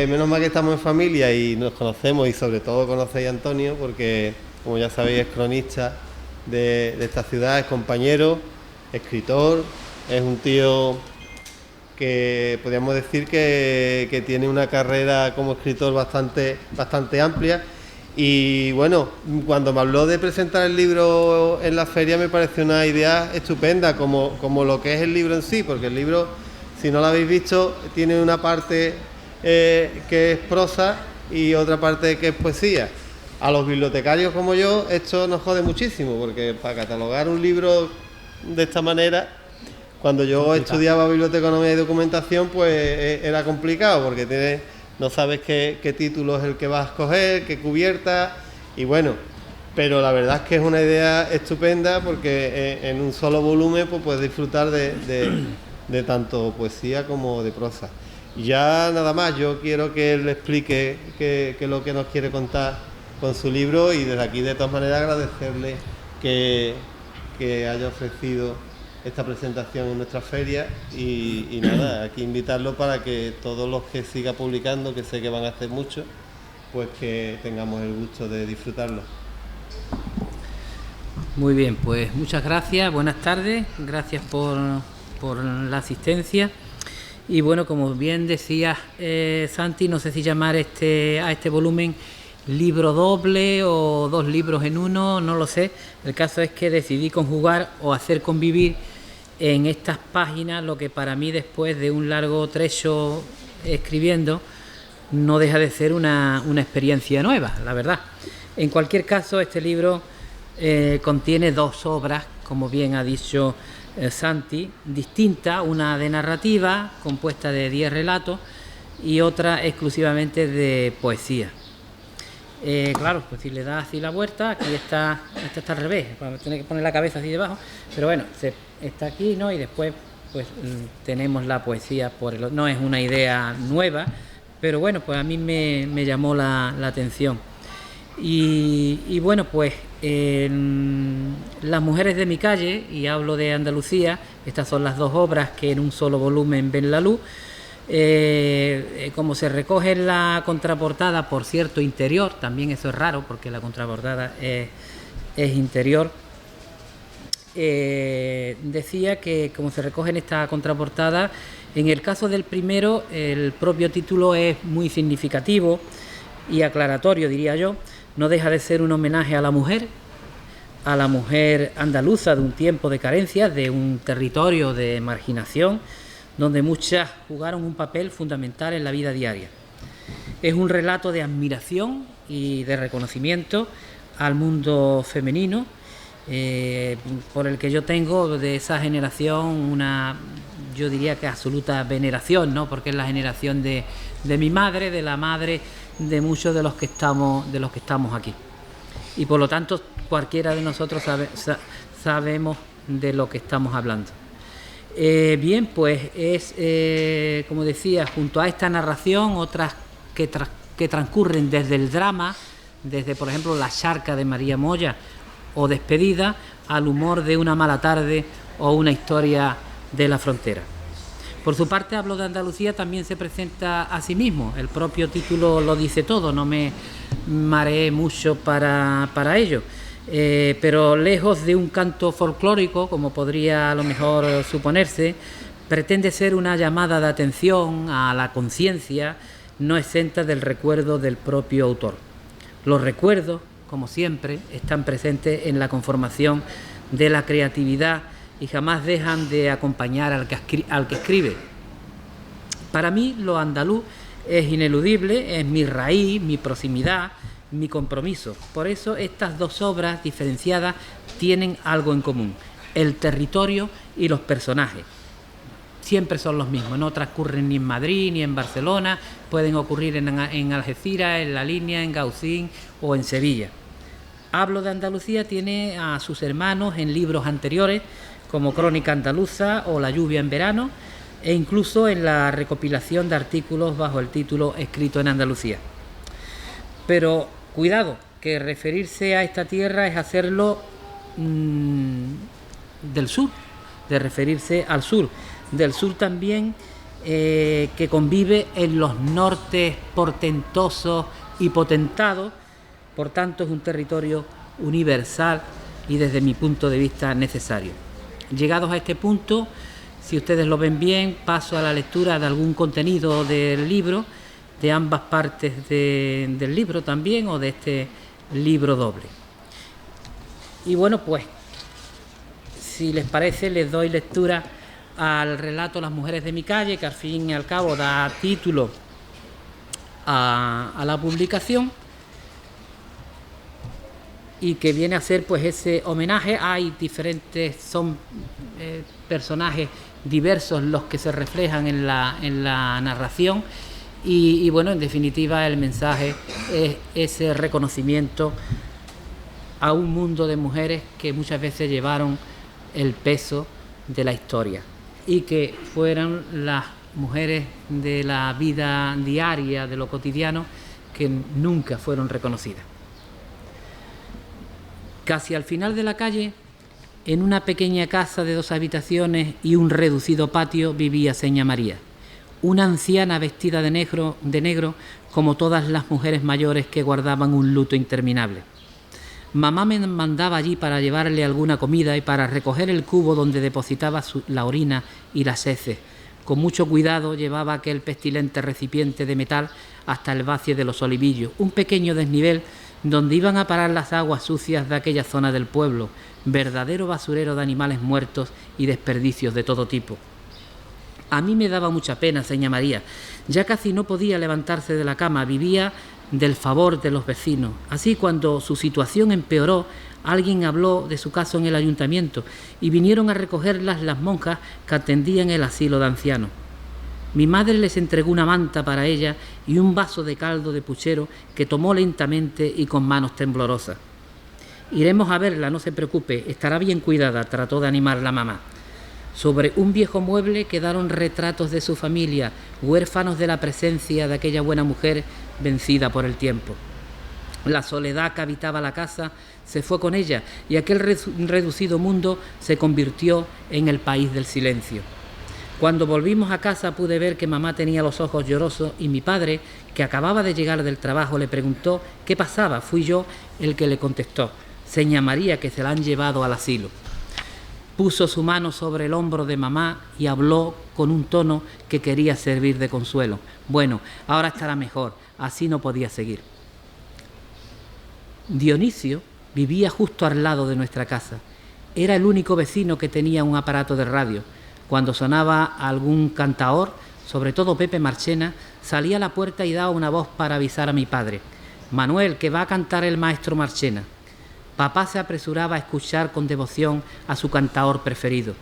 Menos mal que estamos en familia y nos conocemos, y sobre todo conocéis a Antonio porque, como ya sabéis, es cronista de esta ciudad, es compañero, escritor, es un tío que podríamos decir que tiene una carrera como escritor bastante amplia. Y bueno, cuando me habló de presentar el libro en la feria me pareció una idea estupenda, como lo que es el libro en sí, porque el libro, si no lo habéis visto, tiene una parte que es prosa y otra parte que es poesía. A los bibliotecarios como yo esto nos jode muchísimo, porque para catalogar un libro de esta manera, cuando yo estudiaba biblioteconomía y documentación, pues era complicado, porque no sabes qué título es el que vas a escoger, qué cubierta, y bueno, pero la verdad es que es una idea estupenda, porque en un solo volumen pues puedes disfrutar de tanto poesía como de prosa. Y ya nada más, yo quiero que él explique qué es lo que nos quiere contar con su libro, y desde aquí de todas maneras agradecerle que haya ofrecido esta presentación en nuestra feria, y nada, aquí invitarlo para que todos los que siga publicando, que sé que van a hacer mucho, pues que tengamos el gusto de disfrutarlo. Muy bien, pues muchas gracias, buenas tardes, gracias por la asistencia. Y bueno, como bien decía Santi, no sé si llamar a este volumen libro doble o dos libros en uno, no lo sé. El caso es que decidí conjugar o hacer convivir en estas páginas lo que para mí, después de un largo trecho escribiendo, no deja de ser una experiencia nueva, la verdad. En cualquier caso, este libro contiene dos obras, como bien ha dicho Santi, distintas, una de narrativa, compuesta de 10 relatos, y otra exclusivamente de poesía. Claro, pues si le das así la vuelta, aquí está al revés, vamos a tener que poner la cabeza así debajo, pero bueno, está aquí, ¿no? Y después pues tenemos la poesía no es una idea nueva, pero bueno, pues a mí me llamó la atención. Y bueno, pues Las mujeres de mi calle, y hablo de Andalucía, estas son las dos obras que en un solo volumen ven la luz. Como se recoge en la contraportada, por cierto, interior, también eso es raro porque la contraportada es interior, decía que como se recoge en esta contraportada, en el caso del primero el propio título es muy significativo y aclaratorio, diría yo. No deja de ser un homenaje a la mujer andaluza de un tiempo de carencias, de un territorio de marginación, donde muchas jugaron un papel fundamental en la vida diaria. Es un relato de admiración y de reconocimiento al mundo femenino, por el que yo tengo de esa generación yo diría que absoluta veneración, ¿no? Porque es la generación de mi madre, de la madre de muchos de los que estamos aquí. Y por lo tanto, cualquiera de nosotros sabemos de lo que estamos hablando. Bien, pues es, como decía, junto a esta narración, otras que transcurren desde el drama, desde, por ejemplo, La charca de María Moya o Despedida, al humor de Una mala tarde o Una historia de la frontera. Por su parte, Hablo de Andalucía también se presenta a sí mismo. El propio título lo dice todo, no me mareé mucho para ello. Pero lejos de un canto folclórico, como podría a lo mejor suponerse, pretende ser una llamada de atención a la conciencia no exenta del recuerdo del propio autor. Los recuerdos, como siempre, están presentes en la conformación de la creatividad y jamás dejan de acompañar al que escribe. Para mí, lo andaluz es ineludible, es mi raíz, mi proximidad, mi compromiso. Por eso estas dos obras diferenciadas tienen algo en común: el territorio y los personajes. Siempre son los mismos, no transcurren ni en Madrid ni en Barcelona, pueden ocurrir en Algeciras, en La Línea, en Gaucín o en Sevilla. Hablo de Andalucía tiene a sus hermanos en libros anteriores, como Crónica Andaluza o La lluvia en verano, e incluso en la recopilación de artículos bajo el título Escrito en Andalucía. Pero cuidado, que referirse a esta tierra es hacerlo del sur, de referirse al sur. Del sur también, que convive en los nortes portentosos y potentados. Por tanto, es un territorio universal y desde mi punto de vista necesario. Llegados a este punto, si ustedes lo ven bien, paso a la lectura de algún contenido del libro, de ambas partes del libro también, o de este libro doble. Y bueno, pues, si les parece, les doy lectura al relato Las mujeres de mi calle, que al fin y al cabo da título a la publicación, y que viene a ser pues ese homenaje. Hay diferentes, son personajes diversos los que se reflejan en la narración, y bueno, en definitiva el mensaje es ese reconocimiento a un mundo de mujeres que muchas veces llevaron el peso de la historia y que fueron las mujeres de la vida diaria, de lo cotidiano, que nunca fueron reconocidas. Casi al final de la calle, en una pequeña casa de 2 habitaciones y un reducido patio, vivía seña María, una anciana vestida de negro, como todas las mujeres mayores que guardaban un luto interminable. Mamá me mandaba allí para llevarle alguna comida y para recoger el cubo donde depositaba la orina y las heces. Con mucho cuidado llevaba aquel pestilente recipiente de metal hasta el vacie de los Olivillos, un pequeño desnivel donde iban a parar las aguas sucias de aquella zona del pueblo, verdadero basurero de animales muertos y desperdicios de todo tipo. A mí me daba mucha pena seña María, ya casi no podía levantarse de la cama, vivía del favor de los vecinos. Así, cuando su situación empeoró, alguien habló de su caso en el ayuntamiento y vinieron a recogerlas las monjas que atendían el asilo de ancianos. Mi madre les entregó una manta para ella y un vaso de caldo de puchero que tomó lentamente y con manos temblorosas. Iremos a verla, no se preocupe, estará bien cuidada, trató de animar la mamá. Sobre un viejo mueble quedaron retratos de su familia, huérfanos de la presencia de aquella buena mujer vencida por el tiempo. La soledad que habitaba la casa se fue con ella y aquel reducido mundo se convirtió en el país del silencio. Cuando volvimos a casa pude ver que mamá tenía los ojos llorosos y mi padre, que acababa de llegar del trabajo, le preguntó qué pasaba. Fui yo el que le contestó: seña María, que se la han llevado al asilo. Puso su mano sobre el hombro de mamá y habló con un tono que quería servir de consuelo. Bueno, ahora estará mejor, así no podía seguir. Dionisio vivía justo al lado de nuestra casa. Era el único vecino que tenía un aparato de radio. Cuando sonaba algún cantaor, sobre todo Pepe Marchena, salía a la puerta y daba una voz para avisar a mi padre: Manuel, que va a cantar el maestro Marchena. Papá se apresuraba a escuchar con devoción a su cantaor preferido.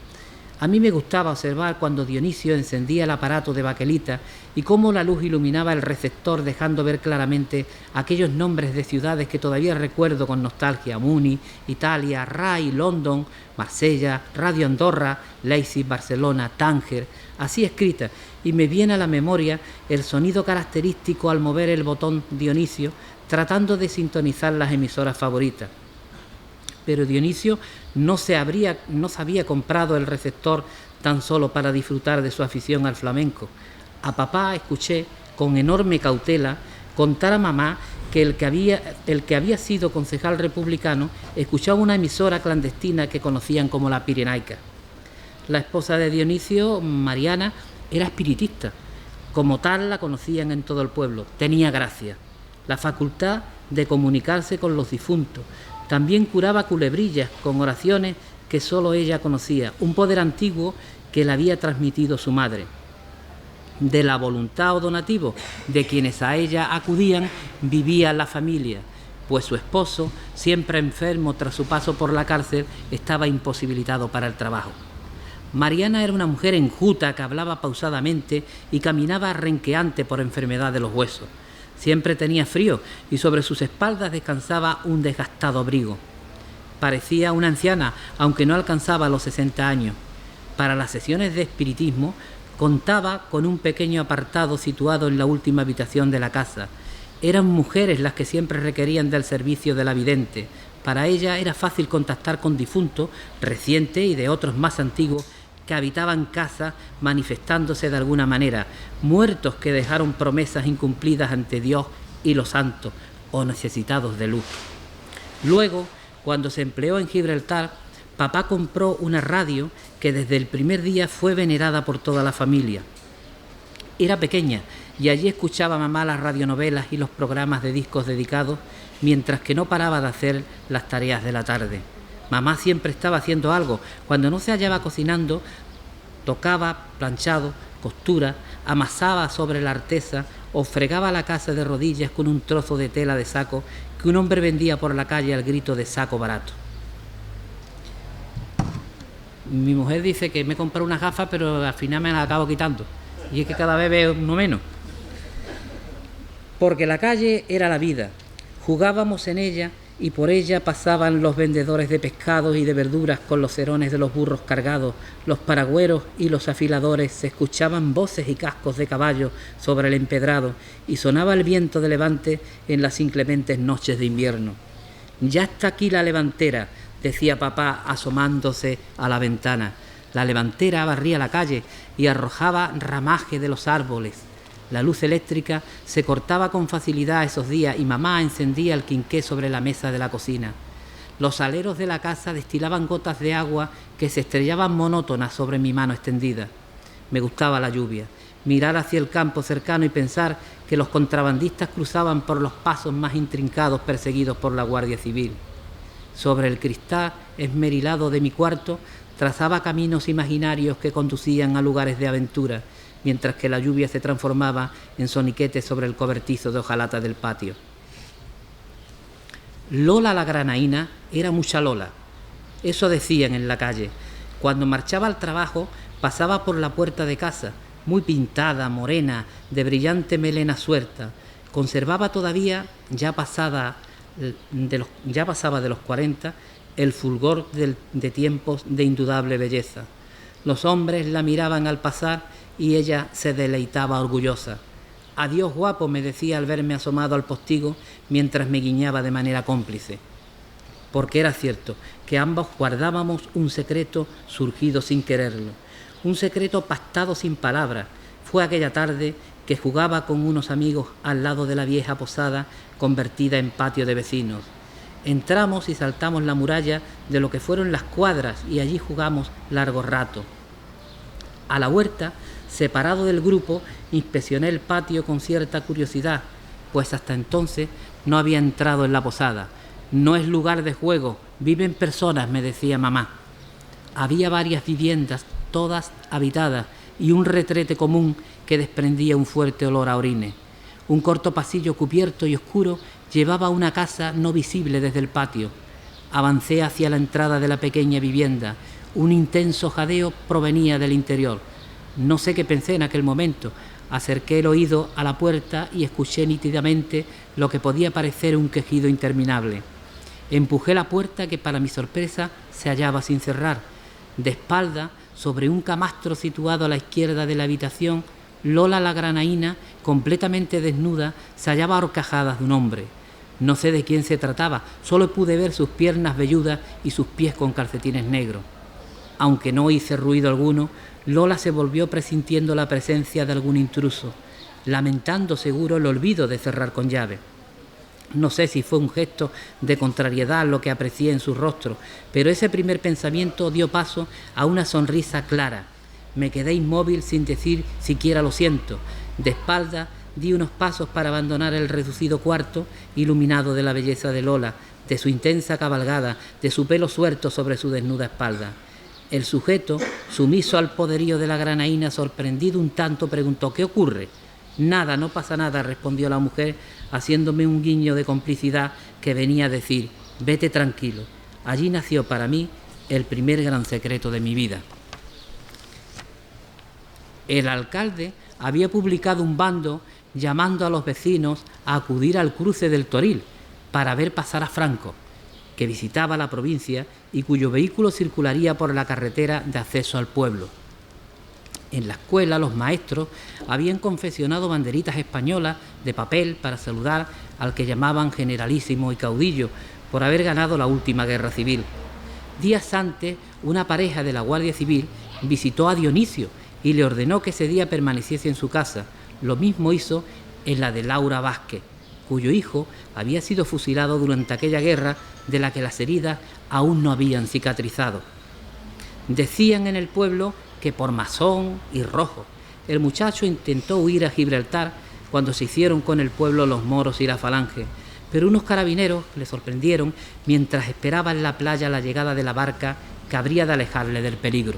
A mí me gustaba observar cuando Dionisio encendía el aparato de baquelita y cómo la luz iluminaba el receptor, dejando ver claramente aquellos nombres de ciudades que todavía recuerdo con nostalgia: Muni, Italia, Rai, London, Marsella, Radio Andorra, Leipzig, Barcelona, Tánger, así escrita, y me viene a la memoria el sonido característico al mover el botón Dionisio, tratando de sintonizar las emisoras favoritas. Pero Dionisio no se había comprado el receptor tan solo para disfrutar de su afición al flamenco. A papá escuché con enorme cautela contar a mamá que el que había sido concejal republicano escuchaba una emisora clandestina que conocían como la Pirenaica. La esposa de Dionisio, Mariana, era espiritista. Como tal la conocían en todo el pueblo. Tenía gracia, la facultad de comunicarse con los difuntos. También curaba culebrillas con oraciones que solo ella conocía, un poder antiguo que le había transmitido su madre. De la voluntad o donativo de quienes a ella acudían vivía la familia, pues su esposo, siempre enfermo tras su paso por la cárcel, estaba imposibilitado para el trabajo. Mariana era una mujer enjuta que hablaba pausadamente y caminaba renqueante por enfermedad de los huesos. Siempre tenía frío y sobre sus espaldas descansaba un desgastado abrigo. Parecía una anciana, aunque no alcanzaba los 60 años. Para las sesiones de espiritismo contaba con un pequeño apartado situado en la última habitación de la casa. Eran mujeres las que siempre requerían del servicio de la vidente. Para ella era fácil contactar con difuntos recientes y de otros más antiguos que habitaban casas manifestándose de alguna manera, muertos que dejaron promesas incumplidas ante Dios y los santos, o necesitados de luz. Luego, cuando se empleó en Gibraltar, papá compró una radio que desde el primer día fue venerada por toda la familia. Era pequeña y allí escuchaba mamá las radionovelas y los programas de discos dedicados, mientras que no paraba de hacer las tareas de la tarde. Mamá siempre estaba haciendo algo. Cuando no se hallaba cocinando, tocaba, planchado, costura, amasaba sobre la artesa o fregaba la casa de rodillas con un trozo de tela de saco que un hombre vendía por la calle al grito de saco barato. Mi mujer dice que me compré unas gafas, pero al final me las acabo quitando. Y es que cada vez veo uno menos. Porque la calle era la vida. Jugábamos en ella y por ella pasaban los vendedores de pescados y de verduras con los cerones de los burros cargados, los paragüeros y los afiladores, se escuchaban voces y cascos de caballo sobre el empedrado y sonaba el viento de levante en las inclementes noches de invierno. «Ya está aquí la levantera», decía papá asomándose a la ventana. La levantera barría la calle y arrojaba ramaje de los árboles. La luz eléctrica se cortaba con facilidad esos días y mamá encendía el quinqué sobre la mesa de la cocina. Los aleros de la casa destilaban gotas de agua que se estrellaban monótonas sobre mi mano extendida. Me gustaba la lluvia, mirar hacia el campo cercano y pensar que los contrabandistas cruzaban por los pasos más intrincados perseguidos por la Guardia Civil. Sobre el cristal esmerilado de mi cuarto trazaba caminos imaginarios que conducían a lugares de aventura, mientras que la lluvia se transformaba en soniquetes sobre el cobertizo de hojalata del patio. Lola la granaína era mucha Lola, eso decían en la calle. Cuando marchaba al trabajo pasaba por la puerta de casa, muy pintada, morena, de brillante melena suelta. Conservaba todavía, ya pasaba de los 40, el fulgor de tiempos de indudable belleza. Los hombres la miraban al pasar y ella se deleitaba orgullosa. «Adiós, guapo», me decía al verme asomado al postigo mientras me guiñaba de manera cómplice. Porque era cierto que ambos guardábamos un secreto surgido sin quererlo, un secreto pactado sin palabras. Fue aquella tarde que jugaba con unos amigos al lado de la vieja posada convertida en patio de vecinos. Entramos y saltamos la muralla de lo que fueron las cuadras y allí jugamos largo rato. A la huerta, separado del grupo, inspeccioné el patio con cierta curiosidad, pues hasta entonces no había entrado en la posada. «No es lugar de juego, viven personas», me decía mamá. Había varias viviendas, todas habitadas, y un retrete común que desprendía un fuerte olor a orines. Un corto pasillo cubierto y oscuro llevaba a una casa no visible desde el patio. Avancé hacia la entrada de la pequeña vivienda. Un intenso jadeo provenía del interior. No sé qué pensé en aquel momento. Acerqué el oído a la puerta y escuché nítidamente lo que podía parecer un quejido interminable. Empujé la puerta que, para mi sorpresa, se hallaba sin cerrar. De espalda, sobre un camastro situado a la izquierda de la habitación, Lola la granaína, completamente desnuda, se hallaba a horcajadas de un hombre. No sé de quién se trataba, solo pude ver sus piernas velludas y sus pies con calcetines negros. Aunque no hice ruido alguno, Lola se volvió presintiendo la presencia de algún intruso, lamentando seguro el olvido de cerrar con llave. No sé si fue un gesto de contrariedad lo que aprecié en su rostro, pero ese primer pensamiento dio paso a una sonrisa clara. Me quedé inmóvil sin decir siquiera lo siento. De espalda di unos pasos para abandonar el reducido cuarto, iluminado de la belleza de Lola, de su intensa cabalgada, de su pelo suelto sobre su desnuda espalda. El sujeto, sumiso al poderío de la granaína, sorprendido un tanto, preguntó: «¿Qué ocurre?». «Nada, no pasa nada», respondió la mujer, haciéndome un guiño de complicidad que venía a decir: «Vete tranquilo». Allí nació para mí el primer gran secreto de mi vida. El alcalde había publicado un bando llamando a los vecinos a acudir al cruce del Toril para ver pasar a Franco, que visitaba la provincia y cuyo vehículo circularía por la carretera de acceso al pueblo. En la escuela los maestros habían confeccionado banderitas españolas de papel para saludar al que llamaban generalísimo y caudillo por haber ganado la última guerra civil. Días antes, una pareja de la Guardia Civil visitó a Dionisio y le ordenó que ese día permaneciese en su casa. Lo mismo hizo en la de Laura Vázquez, cuyo hijo había sido fusilado durante aquella guerra de la que las heridas aún no habían cicatrizado. Decían en el pueblo que por masón y rojo. El muchacho intentó huir a Gibraltar cuando se hicieron con el pueblo los moros y la falange, pero unos carabineros le sorprendieron mientras esperaba en la playa la llegada de la barca que habría de alejarle del peligro.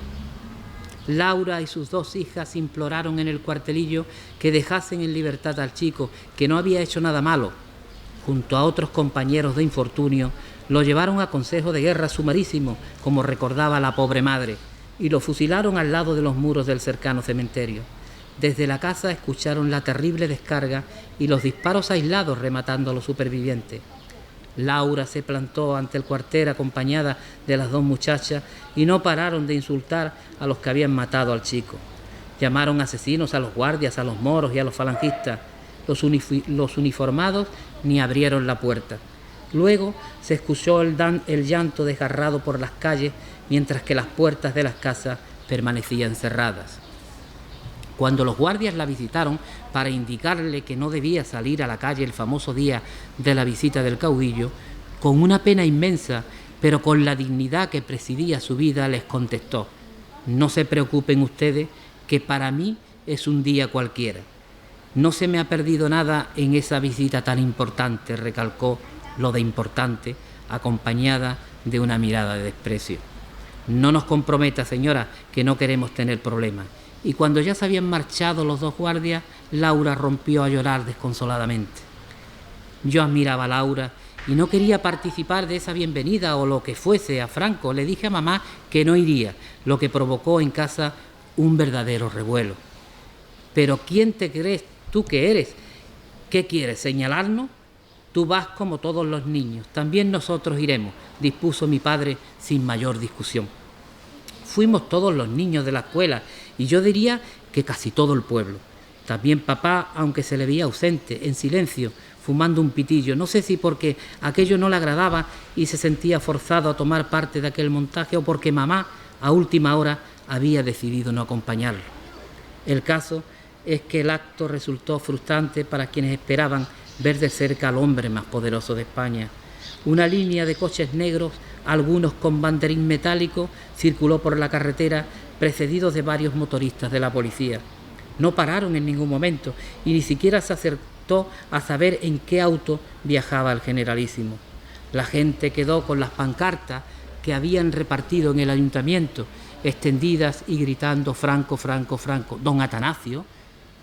Laura y sus 2 hijas imploraron en el cuartelillo que dejasen en libertad al chico, que no había hecho nada malo. Junto a otros compañeros de infortunio, lo llevaron a consejo de guerra sumarísimo, como recordaba la pobre madre, y lo fusilaron al lado de los muros del cercano cementerio. Desde la casa escucharon la terrible descarga y los disparos aislados rematando a los supervivientes. Laura se plantó ante el cuartel acompañada de las 2 muchachas y no pararon de insultar a los que habían matado al chico. Llamaron asesinos a los guardias, a los moros y a los falangistas. Los uniformados ni abrieron la puerta. Luego se escuchó el llanto desgarrado por las calles mientras que las puertas de las casas permanecían cerradas. Cuando los guardias la visitaron para indicarle que no debía salir a la calle el famoso día de la visita del caudillo, con una pena inmensa, pero con la dignidad que presidía su vida, les contestó: «No se preocupen ustedes, que para mí es un día cualquiera. No se me ha perdido nada en esa visita tan importante», recalcó lo de importante, acompañada de una mirada de desprecio. «No nos comprometa, señora, que no queremos tener problemas». Y cuando ya se habían marchado los 2 guardias, Laura rompió a llorar desconsoladamente. Yo admiraba a Laura y no quería participar de esa bienvenida o lo que fuese a Franco. Le dije a mamá que no iría, lo que provocó en casa un verdadero revuelo. «¿Pero quién te crees tú que eres? ¿Qué quieres, señalarnos? Tú vas como todos los niños, también nosotros iremos», dispuso mi padre sin mayor discusión. Fuimos todos los niños de la escuela y yo diría que casi todo el pueblo. También papá, aunque se le veía ausente, en silencio, fumando un pitillo. No sé si porque aquello no le agradaba y se sentía forzado a tomar parte de aquel montaje o porque mamá, a última hora, había decidido no acompañarlo. El caso es que el acto resultó frustrante para quienes esperaban ver de cerca al hombre más poderoso de España. Una línea de coches negros, algunos con banderín metálico, circuló por la carretera, precedidos de varios motoristas de la policía. No pararon en ningún momento y ni siquiera se acertó a saber en qué auto viajaba el generalísimo. La gente quedó con las pancartas que habían repartido en el ayuntamiento, extendidas y gritando «Franco, Franco, Franco». Don Atanasio,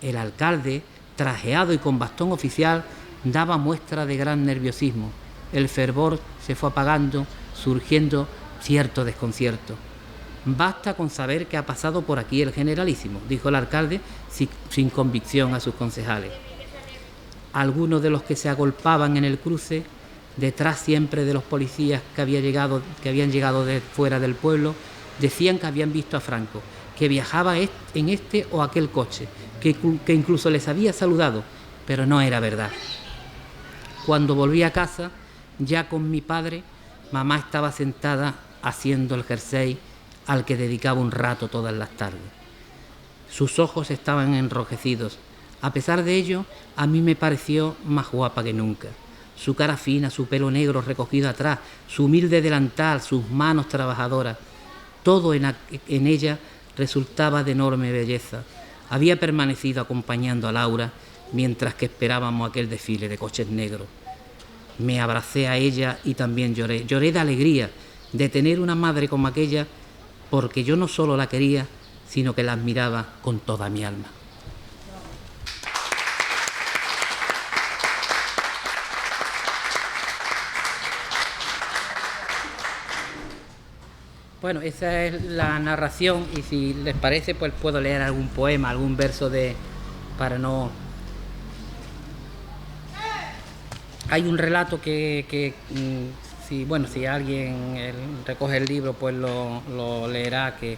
el alcalde, trajeado y con bastón oficial, daba muestra de gran nerviosismo. El fervor se fue apagando, surgiendo cierto desconcierto. «Basta con saber que ha pasado por aquí el generalísimo», dijo el alcalde sin convicción a sus concejales. Algunos de los que se agolpaban en el cruce, detrás siempre de los policías que habían llegado de fuera del pueblo, decían que habían visto a Franco, que viajaba en este o aquel coche, que incluso les había saludado, pero no era verdad. Cuando volví a casa, ya con mi padre, mamá estaba sentada haciendo el jersey al que dedicaba un rato todas las tardes. Sus ojos estaban enrojecidos. A pesar de ello, a mí me pareció más guapa que nunca. Su cara fina, su pelo negro recogido atrás, su humilde delantal, sus manos trabajadoras, todo en ella resultaba de enorme belleza. Había permanecido acompañando a Laura mientras que esperábamos aquel desfile de coches negros. Me abracé a ella y también lloré. Lloré de alegría de tener una madre como aquella, porque yo no solo la quería, sino que la admiraba con toda mi alma. Bueno, esa es la narración y si les parece, pues puedo leer algún poema, algún verso para no... Hay un relato que si alguien recoge el libro, pues lo leerá, que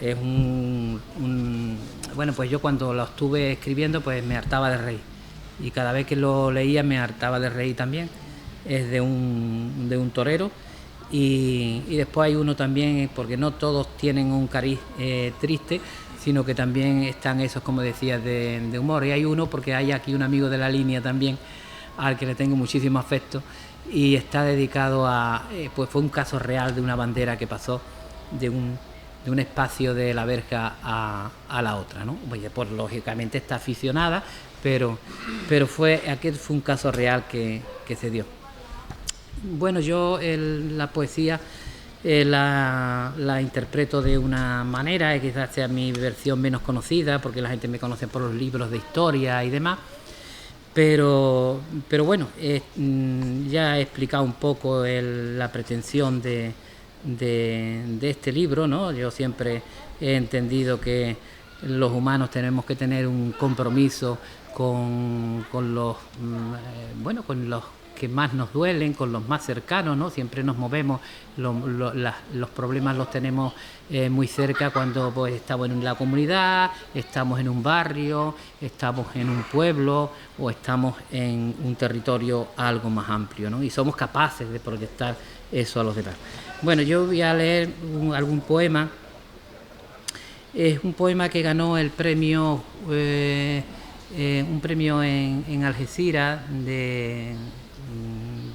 es bueno, pues yo cuando lo estuve escribiendo, pues me hartaba de reír. Y cada vez que lo leía me hartaba de reír también. Es de un torero y después hay uno también, porque no todos tienen un cariz triste, sino que también están esos, como decías, de humor. Y hay uno, porque hay aquí un amigo de la línea también, al que le tengo muchísimo afecto, y está dedicado a, pues fue un caso real de una bandera que pasó de un espacio de la verja a la otra, ¿no? Pues lógicamente está aficionada, pero aquel fue un caso real que se dio. Bueno, yo la poesía la interpreto de una manera, quizás sea mi versión menos conocida, porque la gente me conoce por los libros de historia y demás, pero bueno, ya he explicado un poco la pretensión de este libro, ¿no? Yo siempre he entendido que los humanos tenemos que tener un compromiso con los que más nos duelen, con los más cercanos, ¿no? Siempre nos movemos, los problemas los tenemos muy cerca cuando pues estamos en la comunidad, estamos en un barrio, estamos en un pueblo o estamos en un territorio algo más amplio, ¿no? Y somos capaces de proyectar eso a los demás. Bueno, yo voy a leer algún poema. Es un poema que ganó el premio, un premio en Algeciras de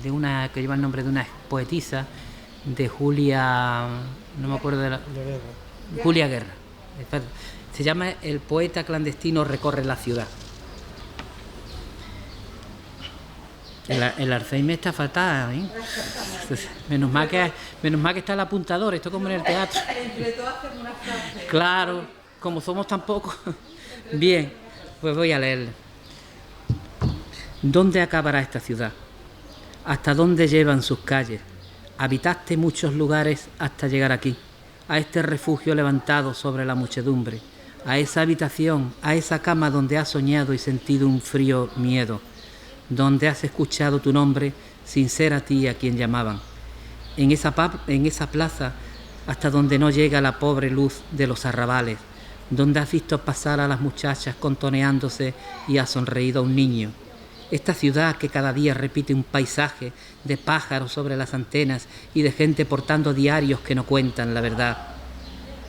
una que lleva el nombre de una poetisa, de Julia, no me acuerdo de la... Julia Guerra. Se llama El poeta clandestino recorre la ciudad. El Alzheimer está fatal, ¿eh? Menos mal que está el apuntador, esto como en el teatro. Entre todos hacemos una frase. Claro, como somos tan pocos. Bien, pues voy a leerle. ¿Dónde acabará esta ciudad? ¿Hasta dónde llevan sus calles? Habitaste muchos lugares hasta llegar aquí, a este refugio levantado sobre la muchedumbre, a esa habitación, a esa cama donde has soñado y sentido un frío miedo, donde has escuchado tu nombre sin ser a ti a quien llamaban, en esa plaza hasta donde no llega la pobre luz de los arrabales, donde has visto pasar a las muchachas contoneándose y has sonreído a un niño. Esta ciudad que cada día repite un paisaje de pájaros sobre las antenas y de gente portando diarios que no cuentan la verdad,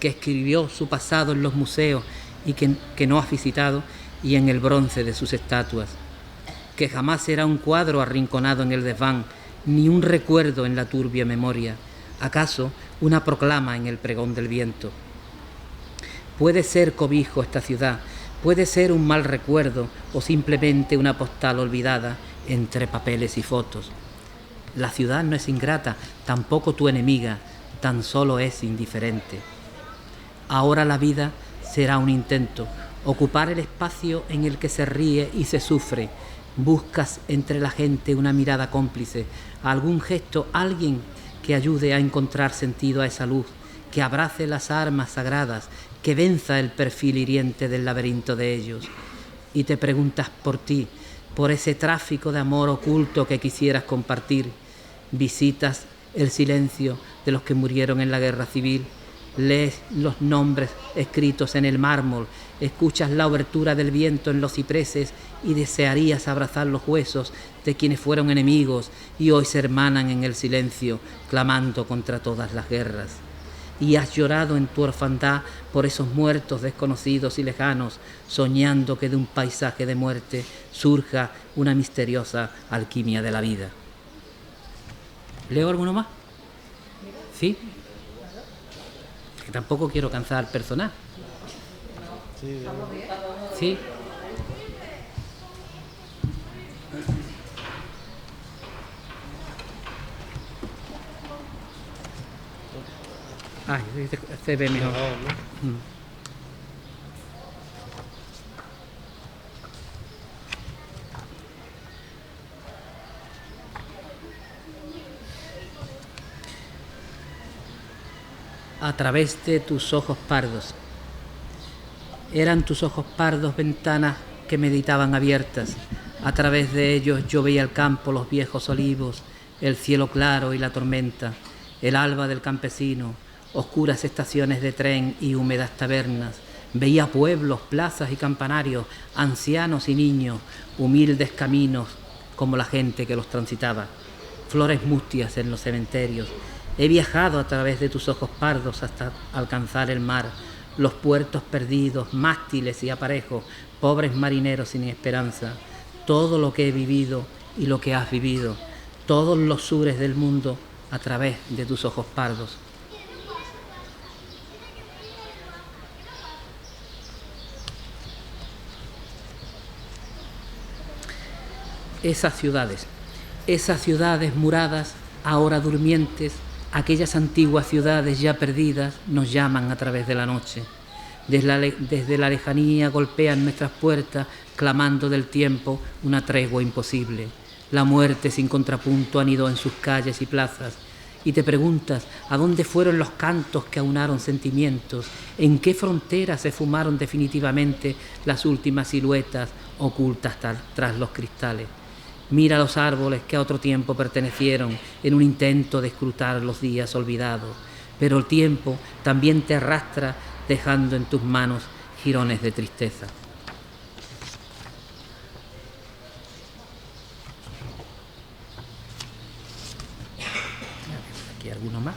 que escribió su pasado en los museos y que no has visitado y en el bronce de sus estatuas, que jamás será un cuadro arrinconado en el desván, ni un recuerdo en la turbia memoria, acaso una proclama en el pregón del viento. Puede ser cobijo esta ciudad, puede ser un mal recuerdo o simplemente una postal olvidada entre papeles y fotos. La ciudad no es ingrata, tampoco tu enemiga, tan solo es indiferente. Ahora la vida será un intento, ocupar el espacio en el que se ríe y se sufre. Buscas entre la gente una mirada cómplice, algún gesto, alguien que ayude a encontrar sentido a esa luz, que abrace las armas sagradas, que venza el perfil hiriente del laberinto de ellos. Y te preguntas por ti, por ese tráfico de amor oculto que quisieras compartir. Visitas el silencio de los que murieron en la guerra civil, lees los nombres escritos en el mármol, escuchas la obertura del viento en los cipreses y desearías abrazar los huesos de quienes fueron enemigos y hoy se hermanan en el silencio, clamando contra todas las guerras. Y has llorado en tu orfandad por esos muertos desconocidos y lejanos, soñando que de un paisaje de muerte surja una misteriosa alquimia de la vida. ¿Leo alguno más? ¿Sí? Que tampoco quiero cansar al personal. ¿Sí? Ay, se ve mejor. A través de tus ojos pardos. Eran tus ojos pardos ventanas que meditaban abiertas. A través de ellos yo veía el campo, los viejos olivos, el cielo claro y la tormenta, el alba del campesino, oscuras estaciones de tren y húmedas tabernas. Veía pueblos, plazas y campanarios, ancianos y niños, humildes caminos como la gente que los transitaba, flores mustias en los cementerios He viajado a través de tus ojos pardos hasta alcanzar el mar, los puertos perdidos, mástiles y aparejos, pobres marineros sin esperanza. Todo lo que he vivido y lo que has vivido, todos los sures del mundo a través de tus ojos pardos. Esas ciudades muradas, ahora durmientes, aquellas antiguas ciudades ya perdidas, nos llaman a través de la noche. Desde la lejanía golpean nuestras puertas, clamando del tiempo una tregua imposible. La muerte sin contrapunto anidó en sus calles y plazas. Y te preguntas, ¿a dónde fueron los cantos que aunaron sentimientos? ¿En qué fronteras se fumaron definitivamente las últimas siluetas ocultas tras los cristales? Mira los árboles que a otro tiempo pertenecieron en un intento de escrutar los días olvidados. Pero el tiempo también te arrastra dejando en tus manos jirones de tristeza. Aquí alguno más.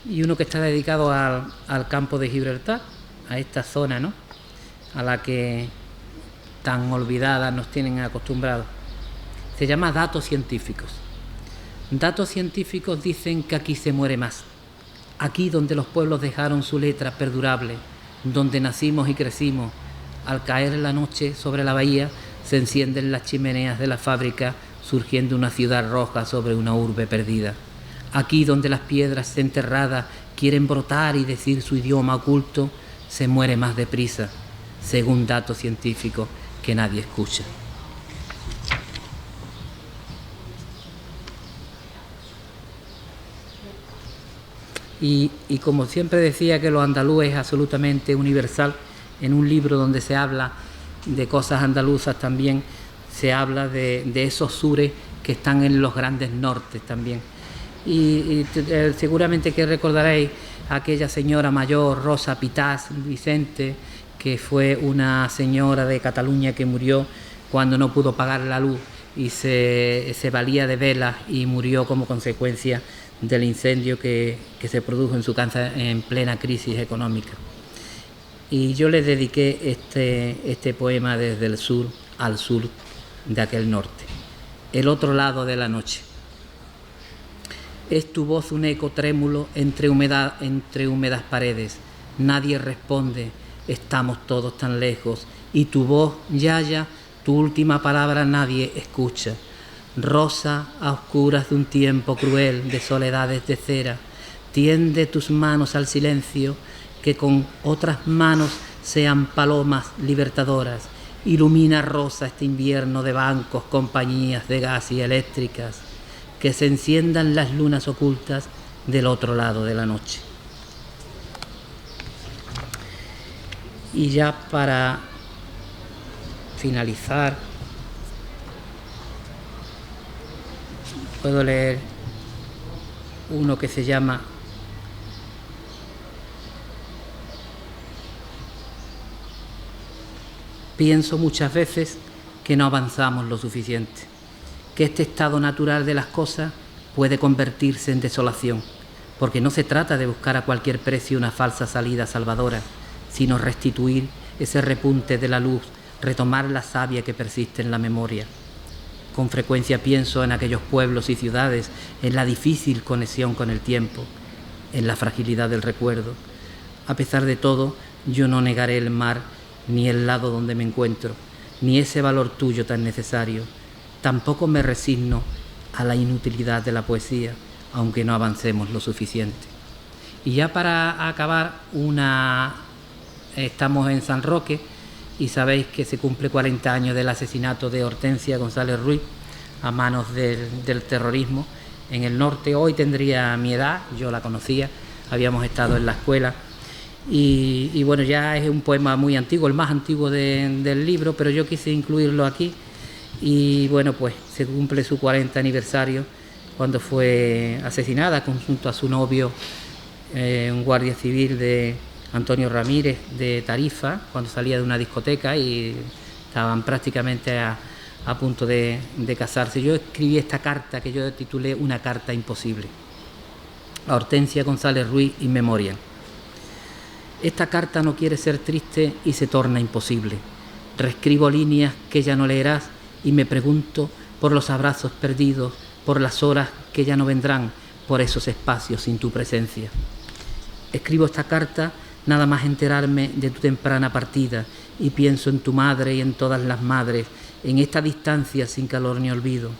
Y uno que está dedicado al campo de Gibraltar, a esta zona, ¿no?, a la que tan olvidadas nos tienen acostumbrados. Se llama Datos Científicos. Datos científicos dicen que aquí se muere más. Aquí donde los pueblos dejaron su letra perdurable, donde nacimos y crecimos. Al caer la noche sobre la bahía, se encienden las chimeneas de la fábrica, surgiendo una ciudad roja sobre una urbe perdida. Aquí donde las piedras enterradas quieren brotar y decir su idioma oculto, se muere más deprisa, según datos científicos que nadie escucha. Y como siempre decía que lo andaluz es absolutamente universal, en un libro donde se habla de cosas andaluzas también se habla de esos sures que están en los grandes nortes también. Y seguramente que recordaréis a aquella señora mayor, Rosa Pitàs Vicente, que fue una señora de Cataluña que murió cuando no pudo pagar la luz y se valía de velas y murió como consecuencia del incendio que se produjo en su casa en plena crisis económica. Y yo le dediqué este poema desde el sur al sur de aquel norte. El otro lado de la noche. Es tu voz un eco trémulo entre húmedas paredes. Nadie responde. Estamos todos tan lejos, y tu voz, Yaya, tu última palabra nadie escucha. Rosa a oscuras de un tiempo cruel, de soledades de cera, tiende tus manos al silencio, que con otras manos sean palomas libertadoras. Ilumina, Rosa, este invierno de bancos, compañías de gas y eléctricas, que se enciendan las lunas ocultas del otro lado de la noche. Y ya para finalizar, puedo leer uno que se llama Pienso muchas veces que no avanzamos lo suficiente, que este estado natural de las cosas puede convertirse en desolación, porque no se trata de buscar a cualquier precio una falsa salida salvadora, sino restituir ese repunte de la luz, retomar la savia que persiste en la memoria. Con frecuencia pienso en aquellos pueblos y ciudades, en la difícil conexión con el tiempo, en la fragilidad del recuerdo. A pesar de todo, yo no negaré el mar, ni el lado donde me encuentro, ni ese valor tuyo tan necesario. Tampoco me resigno a la inutilidad de la poesía, aunque no avancemos lo suficiente. Y ya para acabar, estamos en San Roque y sabéis que se cumple 40 años del asesinato de Hortensia González Ruiz a manos del terrorismo en el norte. Hoy tendría mi edad, yo la conocía, habíamos estado en la escuela. Y bueno, ya es un poema muy antiguo, el más antiguo del libro, pero yo quise incluirlo aquí. Y bueno, pues se cumple su 40 aniversario cuando fue asesinada junto a su novio, un guardia civil de Antonio Ramírez de Tarifa, cuando salía de una discoteca y estaban prácticamente a a punto de casarse. Yo escribí esta carta que yo titulé Una carta imposible. A Hortensia González Ruiz, in memoriam. Esta carta no quiere ser triste y se torna imposible. Reescribo líneas que ya no leerás y me pregunto por los abrazos perdidos, por las horas que ya no vendrán, por esos espacios sin tu presencia. Escribo esta carta nada más enterarme de tu temprana partida y pienso en tu madre y en todas las madres, en esta distancia sin calor ni olvido.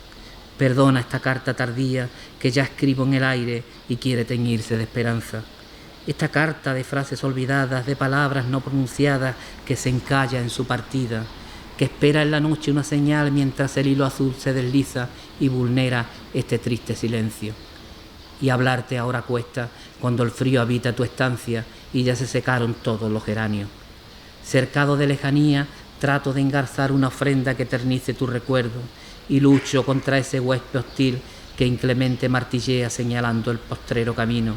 Perdona esta carta tardía que ya escribo en el aire y quiere teñirse de esperanza. Esta carta de frases olvidadas, de palabras no pronunciadas que se encalla en su partida, que espera en la noche una señal mientras el hilo azul se desliza y vulnera este triste silencio. Y hablarte ahora cuesta cuando el frío habita tu estancia y ya se secaron todos los geranios. Cercado de lejanía, trato de engarzar una ofrenda que eternice tu recuerdo y lucho contra ese huésped hostil que inclemente martillea señalando el postrero camino.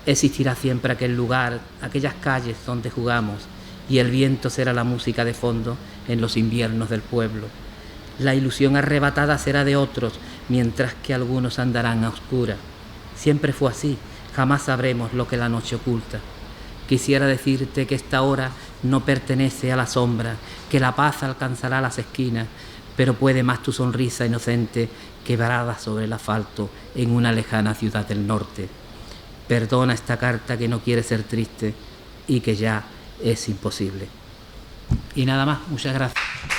Existirá siempre aquel lugar, aquellas calles donde jugamos, y el viento será la música de fondo en los inviernos del pueblo. La ilusión arrebatada será de otros, mientras que algunos andarán a oscuras. Siempre fue así, jamás sabremos lo que la noche oculta. Quisiera decirte que esta hora no pertenece a la sombra, que la paz alcanzará las esquinas, pero puede más tu sonrisa inocente quebrada sobre el asfalto en una lejana ciudad del norte. Perdona esta carta que no quiere ser triste y que ya es imposible. Y nada más, muchas gracias.